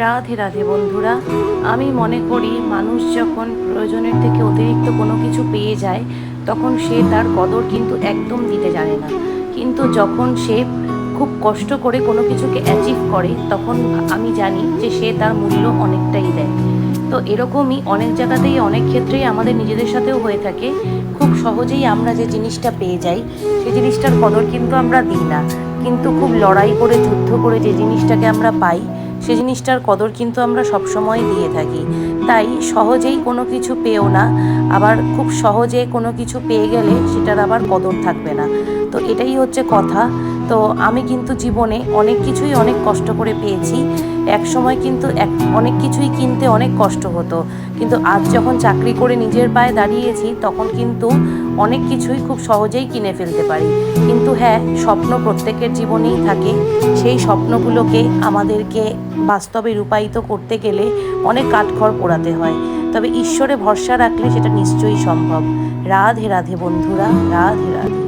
রাধে রাধে বন্ধুরা। আমি মনে করি মানুষ যখন প্রয়োজনের থেকে অতিরিক্ত কোনো কিছু পেয়ে যায় তখন সে তার কদর কিন্তু একদম দিতে জানে না, কিন্তু যখন সে খুব কষ্ট করে কোনো কিছুকে অ্যাচিভ করে তখন আমি জানি যে সে তার মূল্য অনেকটাই দেয়। তো এরকমই অনেক জায়গাতেই অনেক ক্ষেত্রেই আমাদের নিজেদের সাথেও হয়ে থাকে। খুব সহজেই আমরা যে জিনিসটা পেয়ে যাই সেই জিনিসটার কদর কিন্তু আমরা দিই না, কিন্তু খুব লড়াই করে যুদ্ধ করে যে জিনিসটাকে আমরা পাই সে জিনিসটার কদর কিন্তু আমরা সবসময় দিয়ে থাকি। তাই সহজেই কোনো কিছু পেও না, আবার খুব সহজে কোনো কিছু পেয়ে গেলে সেটার আবার কদর থাকবে না। তো এটাই হচ্ছে কথা। তো আমি কিন্তু জীবনে অনেক কিছুই অনেক কষ্ট করে পেয়েছি। এক সময় কিন্তু অনেক কিছুই কিনতে অনেক কষ্ট হতো, কিন্তু আজ যখন চাকরি করে নিজের পায়ে দাঁড়িয়েছি তখন কিন্তু অনেক কিছুই খুব সহজেই কিনে ফেলতে পারি। কিন্তু হ্যাঁ, স্বপ্ন প্রত্যেকের জীবনেই থাকে। সেই স্বপ্নগুলোকে আমাদেরকে বাস্তবে রূপায়িত করতে গেলে অনেক কাঠখড় পোড়াতে হয়, তবে ঈশ্বরে ভরসা রাখলে সেটা নিশ্চয়ই সম্ভব। রাধে রাধে বন্ধুরা, রাধে রাধে।